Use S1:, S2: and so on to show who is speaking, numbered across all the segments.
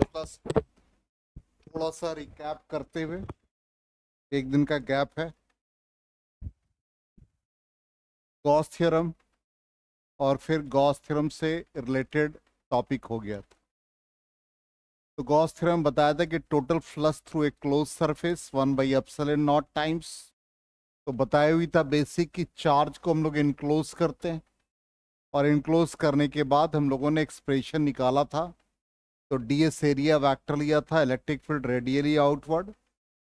S1: Plus थोड़ा सा recap करते हुए, एक दिन का गैप है, गॉस थ्योरम और फिर गॉस थ्योरम से रिलेटेड टॉपिक हो गया था। तो गॉस थ्योरम बताया था कि total flux through a close surface 1/ε0 times. तो बताया हुई था बेसिक कि चार्ज को हम लोग इनक्लोज करते हैं और इनक्लोज करने के बाद हम लोगों ने एक्सप्रेशन निकाला था। तो ds एरिया वेक्टर लिया था, electric field radially outward,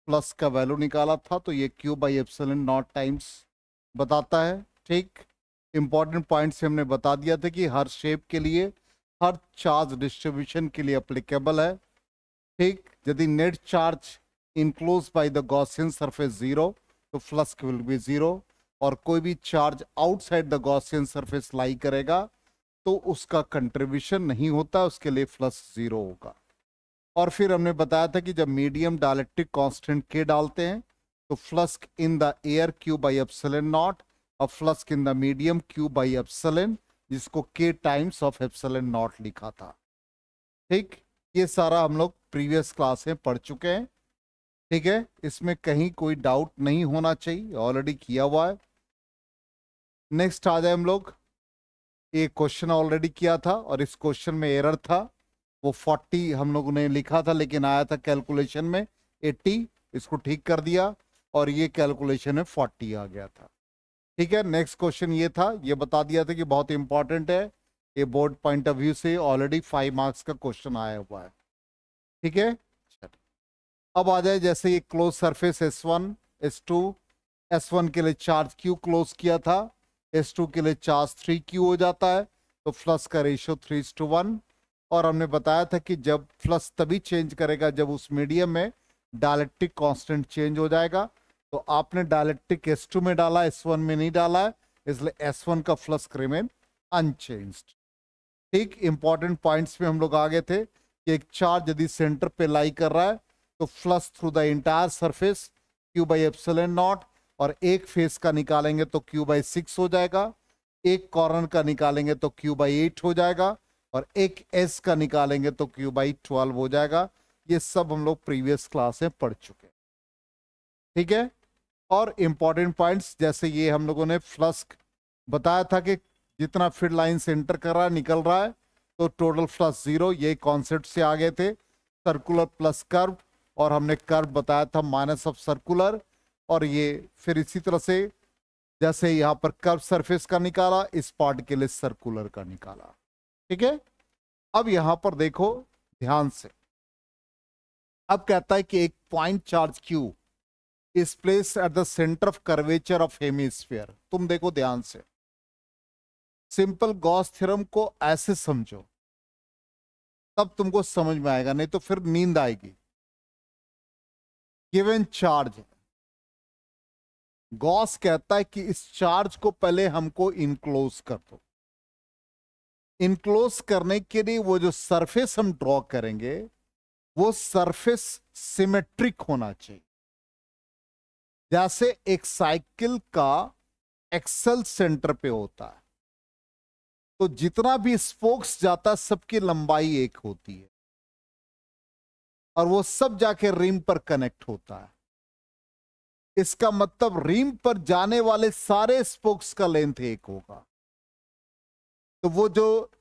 S1: plus का वैल्यू निकाला था, तो ये Q/ε0 टाइम्स बताता है। ठीक, इंपॉर्टेंट पॉइंट से हमने बता दिया था कि हर शेप के लिए, हर चार्ज डिस्ट्रीब्यूशन के लिए एप्लीकेबल है। ठीक, यदि net charge enclose by the Gaussian surface 0 तो फ्लक्स विल बी 0, और कोई भी charge outside the Gaussian surface lie करेगा तो उसका कंट्रीब्यूशन नहीं होता, उसके लिए फ्लक्स 0 होगा। और फिर हमने बताया था कि जब मीडियम डायलेक्ट्रिक कांस्टेंट के डालते हैं तो flux in the air Q/ε0 और flux in the medium Q/ε, जिसको K टाइम्स ऑफ ε0 लिखा था। ठीक, ये सारा हम लोग प्रीवियस क्लास में पढ़ चुके हैं। ठीक है, इसमें कहीं कोई डाउट नहीं होना चाहिए, ऑलरेडी किया हुआ है। नेक्स्ट आ जाए हम लोग, ये क्वेश्चन ऑलरेडी किया था और इस क्वेश्चन में एरर था, वो 40 हम लोगों ने लिखा था लेकिन आया था कैलकुलेशन में 80, इसको ठीक कर दिया और ये कैलकुलेशन में 40 आ गया था। ठीक है, नेक्स्ट क्वेश्चन ये था, ये बता दिया था कि बहुत इंपॉर्टेंट है, ये बोर्ड पॉइंट ऑफ व्यू से ऑलरेडी 5 मार्क्स का क्वेश्चन आया हुआ है। ठीक है, अब आ जाए जैसे ये close surface S1 S2, S1 के लिए चार्ज Q क्लोज किया था, S2 के लिए चार्ज 3Q हो जाता है, तो फ्लक्स का रेशियो 3:1। और हमने बताया था कि जब फ्लक्स तभी चेंज करेगा जब उस मीडियम में डायलेक्ट्रिक कांस्टेंट चेंज हो जाएगा। तो आपने डायलेक्ट्रिक S2 में डाला, S1 में नहीं डाला है, इसलिए S1 का फ्लक्स रिमेन अनचेंज्ड। ठीक, इंपॉर्टेंट पॉइंट्स में हम लोग आ गए थे कि एक चार्ज यदि सेंटर पे लाई कर रहा है तो flux through the entire surface Q/ε0, और एक फेस का निकालेंगे तो Q/6 हो जाएगा, एक कॉर्नर का निकालेंगे तो Q/8 हो जाएगा, और एक एस का निकालेंगे तो Q/12 हो जाएगा। ये सब हम लोग प्रीवियस क्लास में पढ़ चुके हैं। ठीक है, और इंपॉर्टेंट पॉइंट्स जैसे ये हम लोगों ने फ्लक्स बताया था कि जितना फील्ड लाइन से एंटर कर रहा है निकल रहा है तो टोटल फ्लक्स 0, ये कॉन्सेप्ट से आ गए थे। सर्कुलर प्लस कर्व, और हमने कर्व बताया था माइनस ऑफ सर्कुलर, और ये फिर इसी तरह से जैसे यहाँ पर कर्व सरफेस का निकाला, इस पार्ट के लिए सर्कुलर का निकाला। ठीक है, अब यहां पर देखो ध्यान से, अब कहता है कि एक point charge Q is place at the centre of curvature of hemisphere. तुम देखो ध्यान से, सिंपल गॉस थ्योरम को ऐसे समझो तब तुमको समझ में आएगा, नहीं तो फिर नींद आएगी। गिवन चार्ज, गॉस कहता है कि इस चार्ज को पहले हमको इनक्लोज कर दो। इनक्लोज करने के लिए वो जो सरफेस हम ड्रॉ करेंगे वो सरफेस सिमेट्रिक होना चाहिए। जैसे एक साइकिल का एक्सल सेंटर पे होता है तो जितना भी स्पोक्स जाता है सबकी लंबाई एक होती है और वो सब जाके रिम पर कनेक्ट होता है। इसका मतलब रिम पर जाने वाले सारे स्पोक्स का लेंथ एक होगा। तो वो जो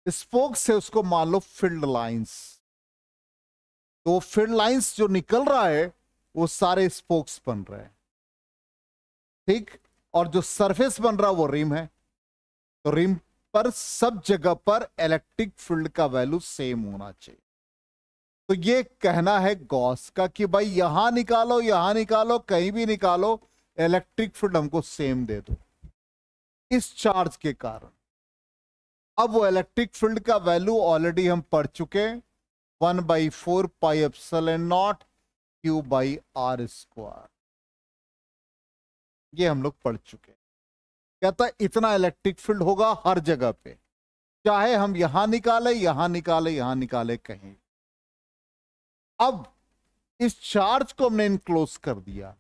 S1: स्पोक्स है उसको मान लो फील्ड लाइंस, तो वो फील्ड लाइंस जो निकल रहा है वो सारे स्पोक्स बन रहे हैं। ठीक, और जो सरफेस बन रहा है वो रिम है, तो रिम पर सब जगह पर इलेक्ट्रिक फील्ड का वैल्यू सेम होना चाहिए। तो ये कहना है गॉस का कि भाई यहां निकालो कहीं भी निकालो, इलेक्ट्रिक फील्ड हमको सेम दे दो इस चार्ज के कारण। अब वो इलेक्ट्रिक फील्ड का वैल्यू ऑलरेडी हम पढ़ चुके हैं, 1/4πε0 Q/r², ये हम लोग पढ़ चुके हैं। कहता है इतना इलेक्ट्रिक फील्ड होगा हर जगह पे, चाहे हम यहां निकाले कहीं। अब इस चार्ज को हमने इनक्लोज कर दिया।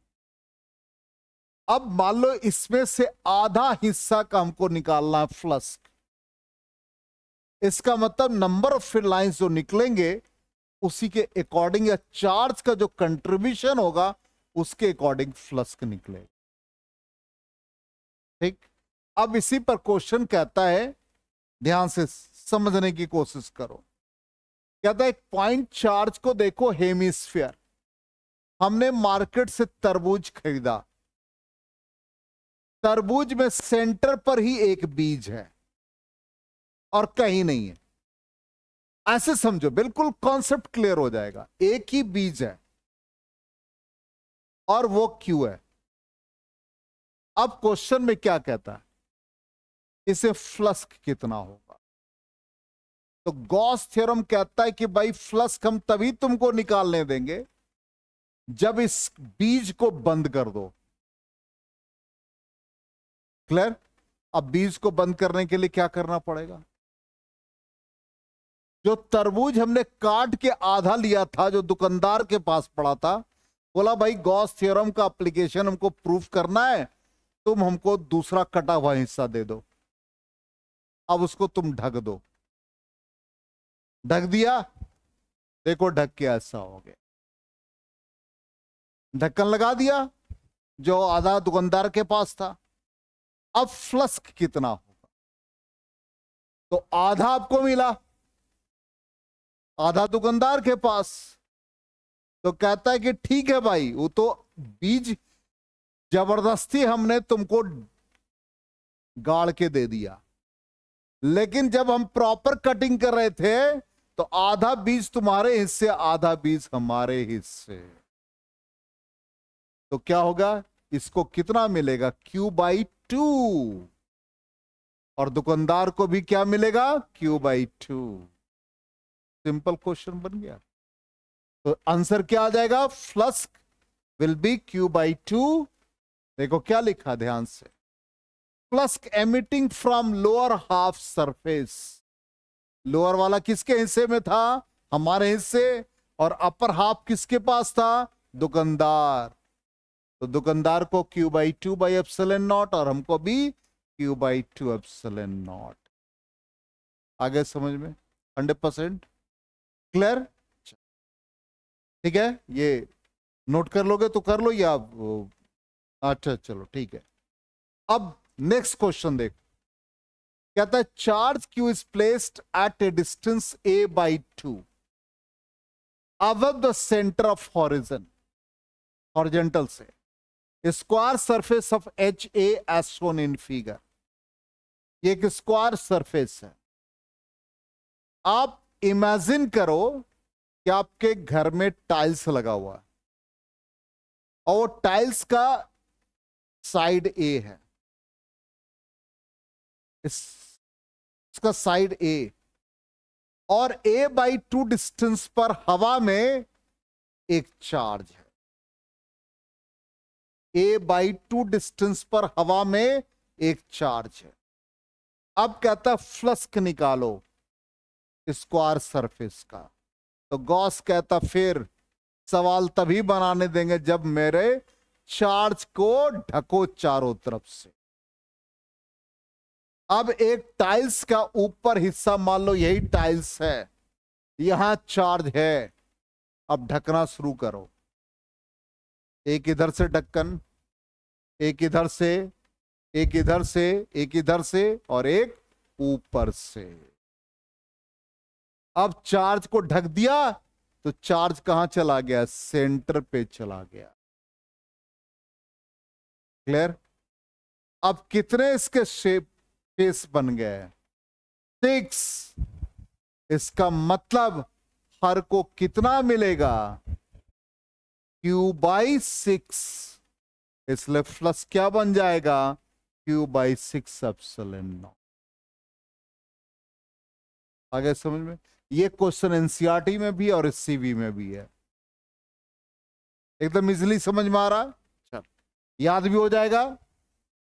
S1: अब मान लो इसमें से आधा हिस्सा का हमको निकालना है फ्लक्स। इसका मतलब नंबर ऑफ फील्ड लाइंस जो निकलेंगे उसी के अकॉर्डिंग या चार्ज का जो कंट्रीब्यूशन होगा उसके अकॉर्डिंग फ्लक्स निकलेगा। ठीक, अब इसी पर क्वेश्चन कहता है, ध्यान से समझने की कोशिश करो। कहता है एक पॉइंट चार्ज को देखो, हेमिस्फीयर, हमने मार्केट से तरबूज खरीदा, तरबूज में सेंटर पर ही एक बीज है और कहीं नहीं है। ऐसे समझो, बिल्कुल कॉन्सेप्ट क्लियर हो जाएगा। एक ही बीज है और वो क्यू है। अब क्वेश्चन में क्या कहता है, इसे फ्लक्स कितना होगा? तो गॉस थ्योरम कहता है कि भाई फ्लक्स हम तभी तुमको निकालने देंगे जब इस बीज को बंद कर दो। क्लियर? अब बीज को बंद करने के लिए क्या करना पड़ेगा? जो तरबूज हमने काट के आधा लिया था, जो दुकानदार के पास पड़ा था, बोला भाई गॉस थ्योरम का एप्लीकेशन हमको प्रूफ करना है, तुम हमको दूसरा कटा हुआ हिस्सा दे दो। अब उसको तुम ढक दो। ढक दिया, देखो ढक के ऐसा हो गया। ढक्कन लगा दिया जो आधा दुकानदार के पास था। अब फ्लक्स कितना होगा? तो आधा आपको मिला, आधा दुकानदार के पास। तो कहता है कि ठीक है भाई, वो तो बीज जबरदस्ती हमने तुमको गाड़ के दे दिया, लेकिन जब हम प्रॉपर कटिंग कर रहे थे तो आधा बीज तुम्हारे हिस्से, आधा बीज हमारे हिस्से। तो क्या होगा? इसको कितना मिलेगा? Q/2। और दुकानदार को भी क्या मिलेगा? Q/2। सिंपल क्वेश्चन बन गया। तो आंसर क्या आ जाएगा? Flux will B Q/2। देखो क्या लिखा ध्यान से, flux emitting from lower half surface. Lower वाला किसके हिस्से में था? हमारे हिस्से। और अपर हाफ किसके पास था? दुकानदार। तो दुकानदार को Q/2/ε0 और हमको भी Q/2/ε0। आगे समझ में? 100% क्लियर? ठीक है, ये नोट कर लोगे तो कर लो, या अच्छा चलो ठीक है। अब नेक्स्ट क्वेश्चन देखो, कहता है charge Q is placed at a distance a/2 above the center of horizon, horizontal से, square surface of HA as shown in figure। ये एक स्क्वायर सरफेस है। आप इमेजिन करो कि आपके घर में टाइल्स लगा हुआ है और वो टाइल्स का साइड A है, इसका साइड A, और a/2 डिस्टेंस पर हवा में एक चार्ज है। a/2 डिस्टेंस पर हवा में एक चार्ज है। अब कहता है फ्लक्स निकालो स्क्वायर सरफेस का। तो गॉस कहता फिर सवाल तभी बनाने देंगे जब मेरे चार्ज को ढको चारों तरफ से। अब एक टाइल्स का ऊपर हिस्सा, मान लो यही टाइल्स है, यहां चार्ज है। अब ढकना शुरू करो। एक इधर से ढक्कन, एक इधर से, एक इधर से, एक इधर से और एक ऊपर से। अब चार्ज को ढक दिया तो चार्ज कहां चला गया? सेंटर पे चला गया। क्लियर? अब कितने इसके शेप फेस बन गए? 6। इसका मतलब हर को कितना मिलेगा? Q/6। इसलिए फ्लक्स क्या बन जाएगा? Q/6/ε0। आगे समझ में? ये क्वेश्चन एनसीईआरटी में भी और CV में भी है। एकदम इजीली समझ में आ रहा है, चल याद भी हो जाएगा।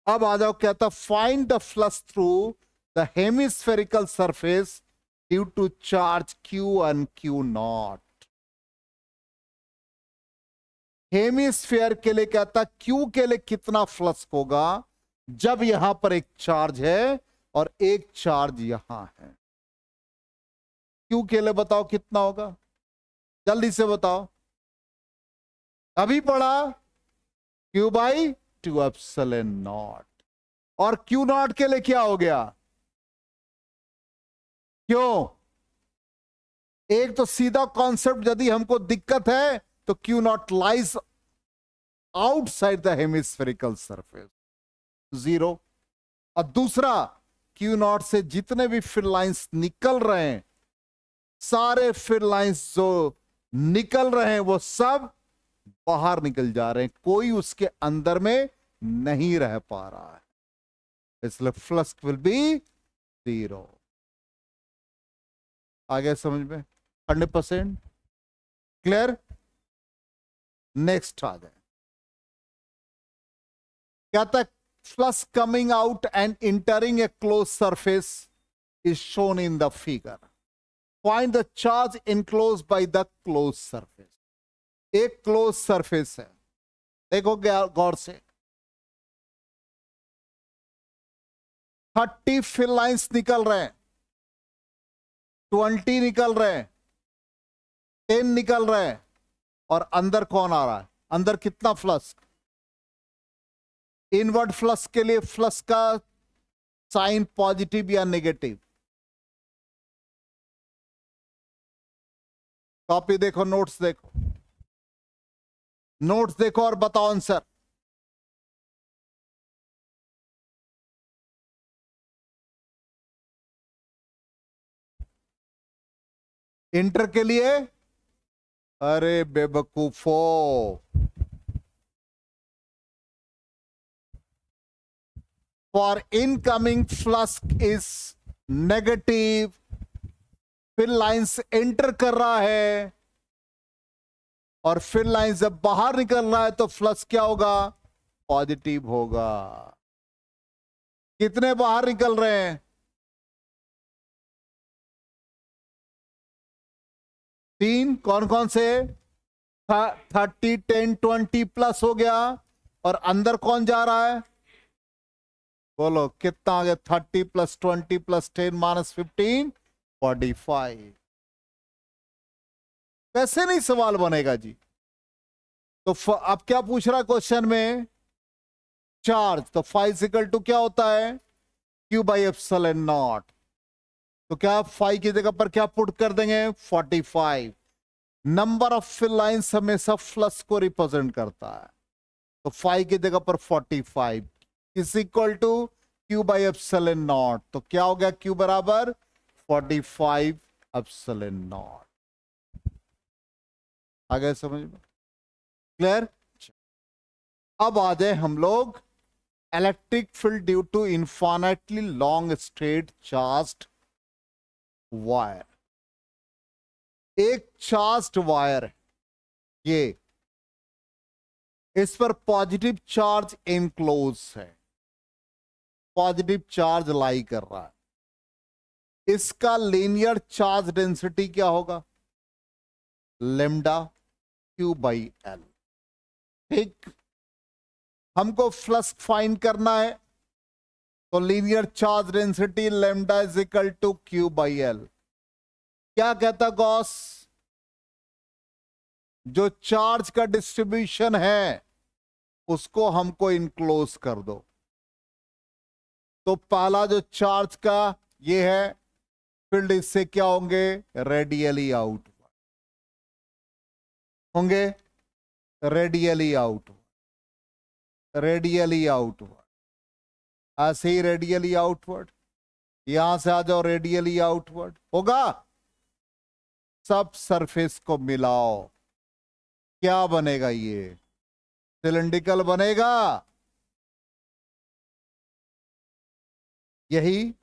S1: अब आ जाओ, कहता find the flux through the hemispherical surface due to charge Q and Q0। Hemisphere के लिए कहता Q के लिए कितना फ्लक्स होगा जब यहां पर एक चार्ज है और एक चार्ज यहां है। Q के लिए बताओ कितना होगा? जल्दी से बताओ, अभी पढ़ा, Q/2 एप्सिलॉन नॉट। और Q नॉट के लिए क्या हो गया, क्यों, एक तो सीधा कॉन्सेप्ट, यदि हमको दिक्कत है तो Q not lies outside the hemispherical surface, 0। और दूसरा, Q नॉट से जितने भी फिल लाइंस निकल रहे हैं, सारे फिल लाइंस जो निकल रहे हैं वो सब बाहर निकल जा रहे हैं, कोई उसके अंदर में नहीं रह पा रहा है, इसलिए फ्लक्स विल बी 0। आगे समझ में 100% क्लियर। नेक्स्ट आ जाए, कहता है flux coming out and entering a close surface is shown in the figure, find the charge enclose by the close surface. एक क्लोज सरफेस है, देखो गौर से, 30 फिल लाइंस निकल रहे हैं, 20 निकल रहे हैं, 10 निकल रहे हैं, और अंदर कौन आ रहा है, अंदर कितना फ्लक्स, इनवर्ड फ्लक्स के लिए फ्लक्स का साइन पॉजिटिव या नेगेटिव, कॉपी देखो, नोट्स देखो, नोट्स देखो और बताओ आंसर। इंटर के लिए, अरे बेवकूफो, for incoming flux is negative, field lines enter कर रहा है, और फिल लाइन जब बाहर निकल रहा है तो फ्लक्स क्या होगा, पॉजिटिव होगा। कितने बाहर निकल रहे हैं, 3, कौन कौन से, 30, 10, 20 प्लस हो गया, और अंदर कौन जा रहा है, बोलो कितना आ गया, 30 + 20 + 10 - 15 45। कैसे नहीं सवाल बनेगा जी। तो अब क्या पूछ रहा है क्वेश्चन में, चार्ज, तो फाइव इक्वल टू क्या होता है, Q/ε0। तो क्या 5 की जगह पर क्या पुट कर देंगे, 45। नंबर ऑफ फिल लाइंस हमेशा फ्लक्स को रिप्रेजेंट करता है, तो 5 की जगह पर 45 इज इक्वल टू Q/ε0। तो क्या हो गया, Q बराबर 45ε0। आ गए समझ में, क्लियर। अब आ जाए हम लोग, electric field due to infinitely long straight charged wire. एक चार्ज्ड वायर है ये, इस पर पॉजिटिव चार्ज एनक्लोज है, पॉजिटिव चार्ज लाई कर रहा है, इसका लीनियर चार्ज डेंसिटी क्या होगा, लैम्डा Q/L। ठीक, हमको फ्लक्स फाइंड करना है, तो linear charge density lambda is equal to Q/L। क्या कहता गॉस, जो चार्ज का डिस्ट्रीब्यूशन है उसको हमको इनक्लोज कर दो। तो पहला जो चार्ज का ये है फील्ड, इससे क्या होंगे, रेडियली आउट होंगे, रेडियली आउट, रेडियली आउटवर्ड, ऐसे ही रेडियली आउटवर्ड, यहां से आ जाओ, रेडियली आउटवर्ड होगा। सब सरफेस को मिलाओ, क्या बनेगा, ये सिलिंड्रिकल बनेगा। यही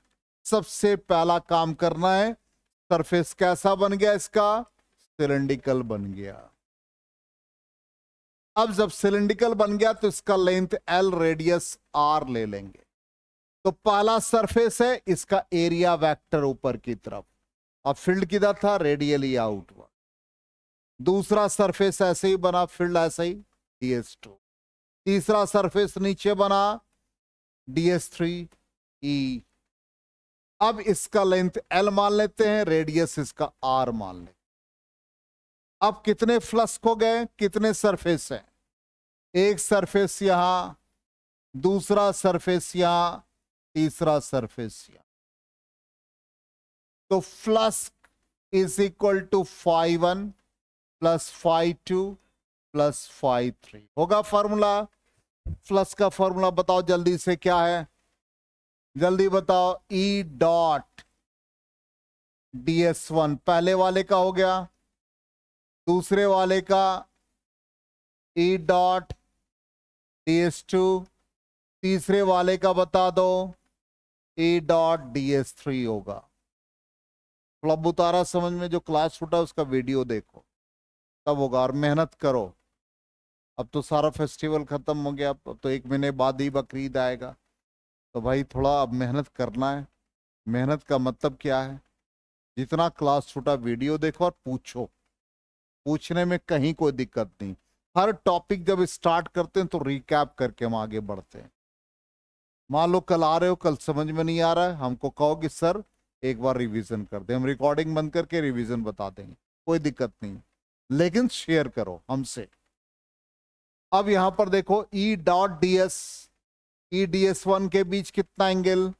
S1: सबसे पहला काम करना है, सरफेस कैसा बन गया इसका, सिलिंड्रिकल बन गया। अब जब सिलिंड्रिकल बन गया तो इसका लेंथ L, रेडियस R ले लेंगे। तो पहला सरफेस है, इसका एरिया वेक्टर ऊपर की तरफ, अब फील्ड किधर था, रेडियली आउटवर्ड। दूसरा सरफेस ऐसे ही बना, फील्ड ऐसे ही, DS2। तीसरा सरफेस नीचे बना, DS3E। अब इसका लेंथ L मान लेते हैं, रेडियस इसका R मान लेते हैं। अब कितने फ्लक्स हो गए, कितने सरफेस हैं? एक सरफेस यहां, दूसरा सरफेस यहां, तीसरा सरफेस यहां। तो flux is equal to φ1 plus φ2 plus φ3 होगा फॉर्मूला। फ्लक्स का फॉर्मूला बताओ जल्दी से, क्या है? जल्दी बताओ। E डॉट ds1 पहले वाले का हो गया, दूसरे वाले का E डॉट ds2, तीसरे वाले का बता दो E डॉट ds3 होगा। फ्लब उतारा समझ में? जो क्लास छूटा उसका वीडियो देखो तब होगा, और मेहनत करो। अब तो सारा फेस्टिवल खत्म हो गया, अब तो 1 महीने बाद ही बकरीद आएगा, तो भाई थोड़ा अब मेहनत करना है। मेहनत का मतलब क्या है? जितना क्लास छूटा वीडियो देखो और पूछो। पूछने में कहीं कोई दिक्कत नहीं। हर टॉपिक जब स्टार्ट करते हैं तो रिकैप करके हम आगे बढ़ते हैं। मान लो कल आ रहे हो, कल समझ में नहीं आ रहा है, हमको कहो कि सर एक बार रिवीजन कर दे, हम रिकॉर्डिंग बंद करके रिवीजन बता देंगे, कोई दिक्कत नहीं, लेकिन शेयर करो हमसे। अब यहां पर देखो E dot ds, E ds1 के बीच कितना एंगल?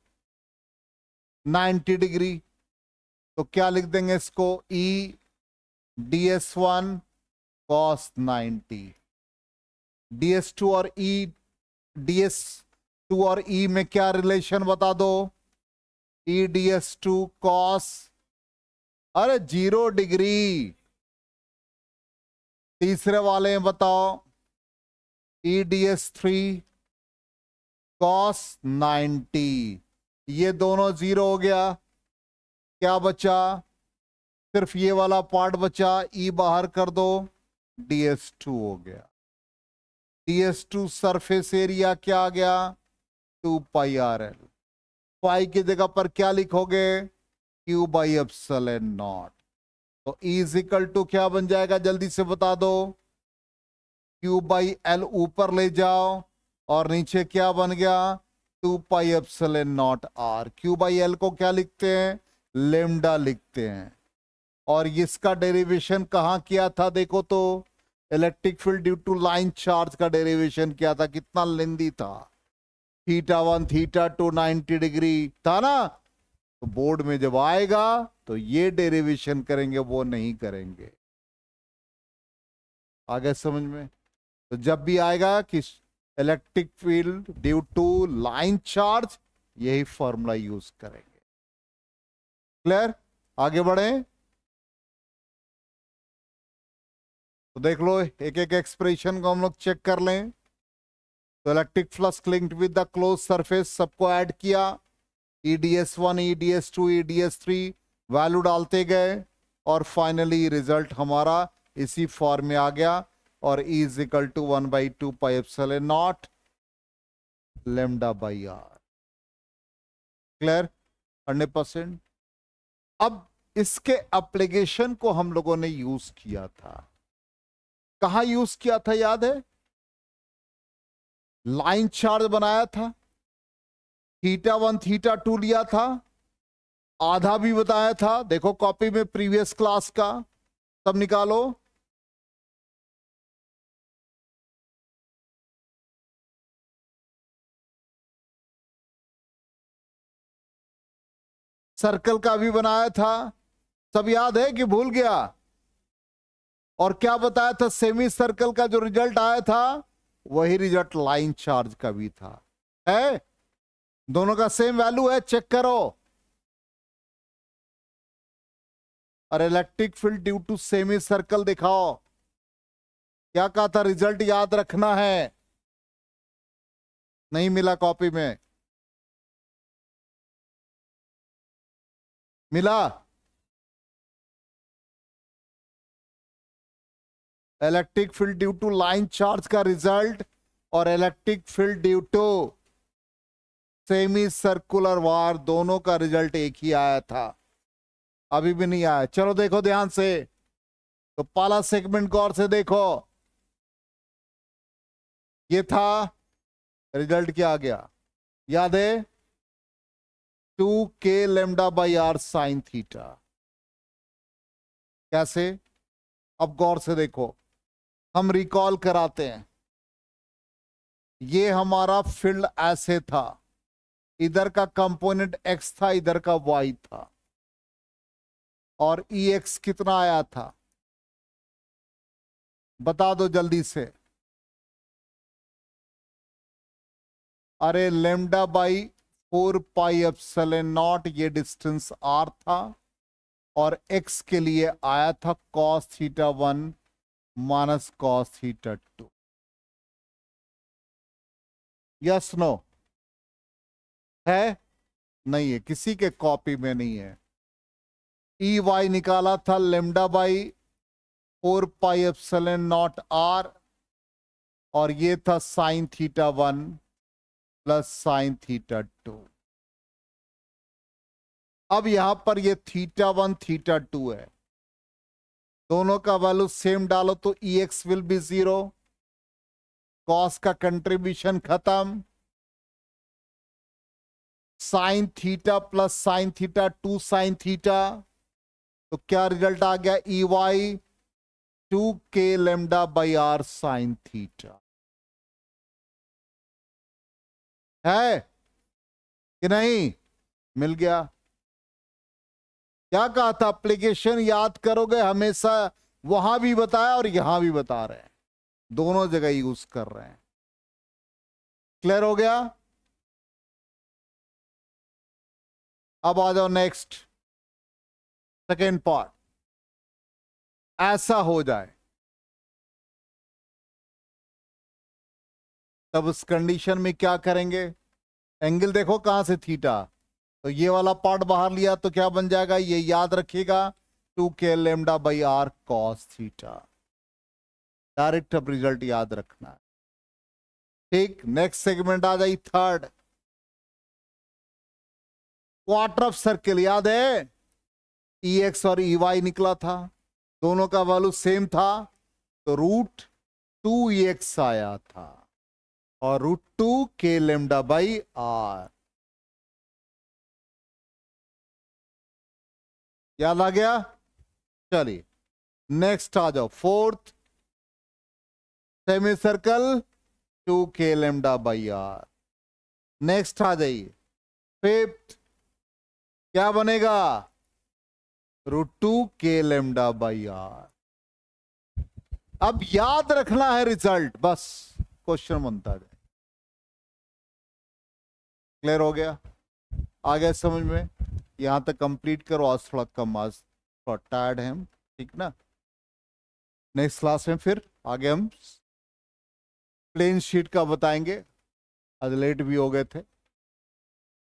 S1: 90 डिग्री। तो क्या लिख देंगे इसको? E ds1 cos 90। ds2 और ds2 और E में क्या रिलेशन बता दो? E ds2 cos, अरे 0 डिग्री। तीसरे वाले में बताओ E ds3 cos 90। ये दोनों 0 हो गया, क्या बचा? सिर्फ ये वाला पार्ट बचा, E बाहर कर दो, ds2 हो गया। ds2 सरफेस एरिया क्या आ गया? 2πrl। पाई की जगह पर क्या लिखोगे? Q/ε0। तो E इज इक्वल टू क्या बन जाएगा? जल्दी से बता दो। Q/L ऊपर ले जाओ और नीचे क्या बन गया? 2πε0r। Q/L को क्या लिखते हैं? लेमडा लिखते हैं। और इसका डेरिवेशन कहाँ किया था? देखो तो, electric field due to line charge का डेरिवेशन किया था, कितना लेंदी था। θ1 θ2 90 डिग्री था ना। तो बोर्ड में जब आएगा तो ये डेरिवेशन करेंगे, वो नहीं करेंगे। आ गया समझ में? तो जब भी आएगा कि electric field due to line charge, यही फॉर्मूला यूज करेंगे। क्लियर? आगे बढ़े तो देख लो, एक एक एक्सप्रेशन को हम लोग चेक कर लें। तो electric flux linked with the close surface, सबको ऐड किया, EDS1 EDS2 EDS3 वैल्यू डालते गए, और फाइनली रिजल्ट हमारा इसी फॉर्म में आ गया। और E is equal to 1/2πε0 λ/r। Clear? 100%। अब इसके एप्लीकेशन को हम लोगों ने यूज किया था। कहां यूज किया था याद है? लाइन चार्ज बनाया था, θ1 θ2 लिया था, आधा भी बताया था, देखो कॉपी में प्रीवियस क्लास का, तब निकालो। सर्कल का भी बनाया था, सब याद है कि भूल गया? और क्या बताया था? सेमी सर्कल का जो रिजल्ट आया था वही रिजल्ट लाइन चार्ज का भी था। है? दोनों का सेम वैल्यू है, चेक करो। और electric field due to semi circle दिखाओ, क्या कहा था? रिजल्ट याद रखना है। नहीं मिला कॉपी में? मिला? Electric field due to line charge का रिजल्ट और electric field due to semicircular wire, दोनों का रिजल्ट एक ही आया था। अभी भी नहीं आया? चलो देखो ध्यान से। तो पहला सेगमेंट गौर से देखो, ये था, रिजल्ट क्या आ गया? याद है? 2k λ/r sin theta. कैसे? अब गौर से देखो, हम रिकॉल कराते हैं, ये हमारा फील्ड ऐसे था, इधर का कंपोनेंट x था, इधर का y था, और Ex कितना आया था बता दो जल्दी से। अरे lambda by 4 pi epsilon naught, ये डिस्टेंस r था, और x के लिए आया था cos थीटा 1 माइनस cos थीटा 2। यस नो है? नहीं है, किसी के कॉपी में नहीं है। ई वाई निकाला था lambda by 4 pi epsilon not r, और ये था sine theta 1 plus sine theta 2। अब यहां पर ये थीटा 1 थीटा 2 है, दोनों का वैल्यू सेम डालो तो Ex विल बी 0, कॉस का कंट्रीब्यूशन खत्म, sine theta plus sine theta 2 sine theta, तो क्या रिजल्ट आ गया? E y 2k lambda by r sine theta. है कि नहीं? मिल गया। क्या कहा था? एप्लीकेशन याद करोगे हमेशा, वहां भी बताया और यहां भी बता रहे हैं, दोनों जगह यूज कर रहे हैं। क्लियर हो गया? अब आ जाओ नेक्स्ट, सेकेंड पार्ट। ऐसा हो जाए तब उस कंडीशन में क्या करेंगे? एंगल देखो कहां से थीटा, तो ये वाला पार्ट बाहर लिया तो क्या बन जाएगा? ये याद रखिएगा, 2k lambda by r cos theta. Direct अब रिजल्ट याद रखना है। ठीक, नेक्स्ट सेगमेंट आ जाए, थर्ड। क्वार्टर ऑफ सर्किल याद है, Ex और Ey निकला था, दोनों का वैल्यू सेम था, तो रूट 2Ex आया था, और root 2k lambda by r। याद आ गया? चलिए नेक्स्ट आ जाओ, fourth semicircle 2k lambda by r। Next आ जाइए, फिफ्थ क्या बनेगा? Root 2k lambda by r। अब याद रखना है रिजल्ट, बस क्वेश्चन बनता जाए। क्लियर हो गया? आ गया समझ में? यहां तक कंप्लीट करो, आज थोड़ा कम, आज थोड़ा टायर्ड है हम, ठीक ना? नेक्स्ट क्लास में फिर आगे हम प्लेन शीट का बताएंगे, आज लेट भी हो गए थे।